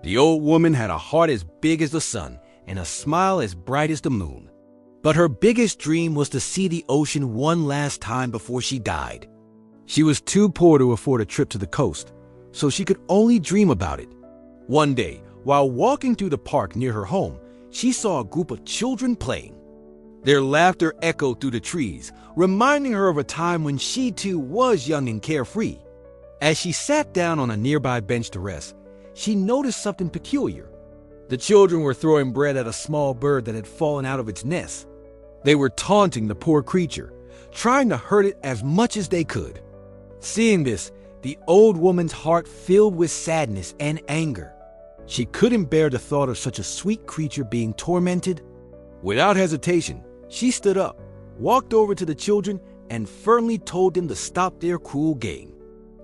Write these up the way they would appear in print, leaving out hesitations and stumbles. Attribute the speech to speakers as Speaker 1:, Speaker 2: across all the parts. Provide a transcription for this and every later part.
Speaker 1: The old woman had a heart as big as the sun and a smile as bright as the moon. But her biggest dream was to see the ocean one last time before she died. She was too poor to afford a trip to the coast, so she could only dream about it. One day, while walking through the park near her home, she saw a group of children playing. Their laughter echoed through the trees, reminding her of a time when she too was young and carefree. As she sat down on a nearby bench to rest, she noticed something peculiar. The children were throwing bread at a small bird that had fallen out of its nest. They were taunting the poor creature, trying to hurt it as much as they could. Seeing this, the old woman's heart filled with sadness and anger. She couldn't bear the thought of such a sweet creature being tormented. Without hesitation, she stood up, walked over to the children, and firmly told them to stop their cruel game.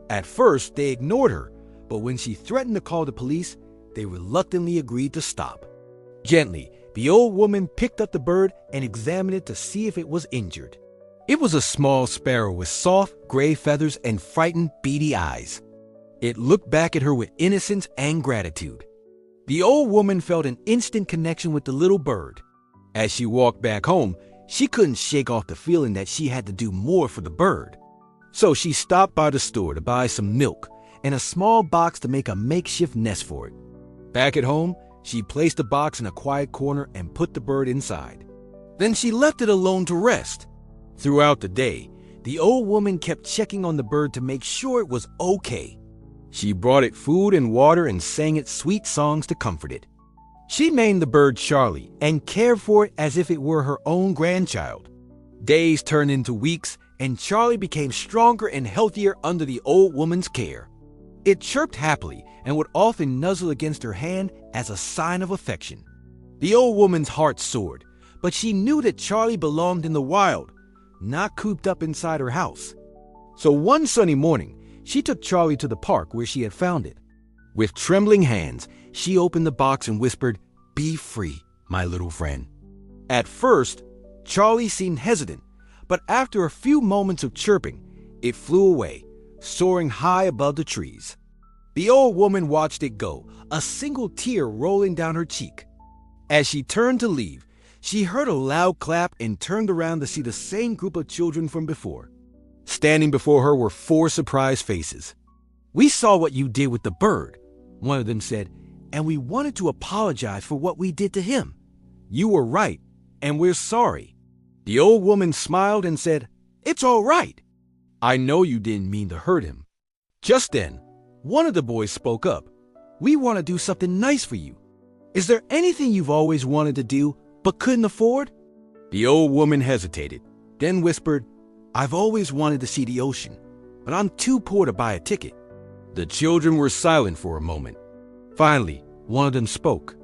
Speaker 1: At first, they ignored her, but when she threatened to call the police, they reluctantly agreed to stop. Gently, the old woman picked up the bird and examined it to see if it was injured. It was a small sparrow with soft, gray feathers and frightened, beady eyes. It looked back at her with innocence and gratitude. The old woman felt an instant connection with the little bird. As she walked back home, she couldn't shake off the feeling that she had to do more for the bird. So she stopped by the store to buy some milk and a small box to make a makeshift nest for it. Back at home, she placed the box in a quiet corner and put the bird inside. Then she left it alone to rest. Throughout the day, the old woman kept checking on the bird to make sure it was okay. She brought it food and water and sang it sweet songs to comfort it. She named the bird Charlie and cared for it as if it were her own grandchild. Days turned into weeks, and Charlie became stronger and healthier under the old woman's care. It chirped happily and would often nuzzle against her hand as a sign of affection. The old woman's heart soared, but she knew that Charlie belonged in the wild, not cooped up inside her house. So one sunny morning, she took Charlie to the park where she had found it. With trembling hands, she opened the box and whispered, "Be free, my little friend." At first, Charlie seemed hesitant, but after a few moments of chirping, it flew away, soaring high above the trees. The old woman watched it go, a single tear rolling down her cheek. As she turned to leave, she heard a loud clap and turned around to see the same group of children from before. Standing before her were 4 surprised faces. "We saw what you did with the bird," one of them said, "and we wanted to apologize for what we did to him. You were right, and we're sorry." The old woman smiled and said, "It's all right. I know you didn't mean to hurt him." Just then, one of the boys spoke up. "We want to do something nice for you. Is there anything you've always wanted to do but couldn't afford?" The old woman hesitated, then whispered, "I've always wanted to see the ocean, but I'm too poor to buy a ticket." The children were silent for a moment. Finally, one of them spoke.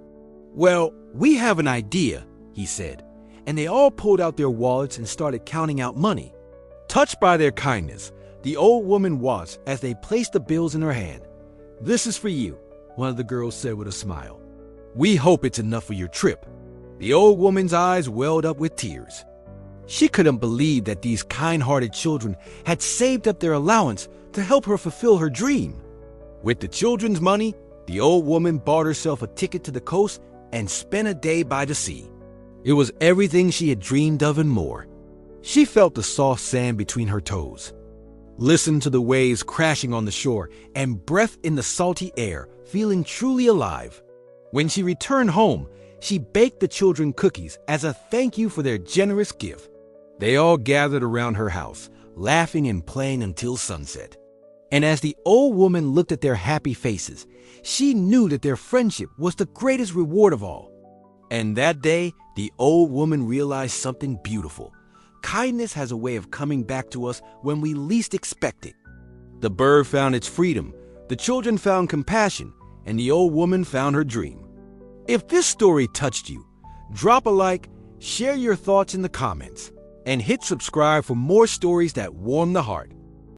Speaker 1: "Well, we have an idea," he said, and they all pulled out their wallets and started counting out money. Touched by their kindness, the old woman watched as they placed the bills in her hand. "This is for you," one of the girls said with a smile. "We hope it's enough for your trip." The old woman's eyes welled up with tears. She couldn't believe that these kind-hearted children had saved up their allowance to help her fulfill her dream. With the children's money, the old woman bought herself a ticket to the coast and spent a day by the sea. It was everything she had dreamed of and more. She felt the soft sand between her toes, listened to the waves crashing on the shore, and breathed in the salty air, feeling truly alive. When she returned home, she baked the children cookies as a thank you for their generous gift. They all gathered around her house, laughing and playing until sunset. And as the old woman looked at their happy faces, she knew that their friendship was the greatest reward of all. And that day, the old woman realized something beautiful. Kindness has a way of coming back to us when we least expect it. The bird found its freedom, the children found compassion, and the old woman found her dream. If this story touched you, drop a like, share your thoughts in the comments, and hit subscribe for more stories that warm the heart.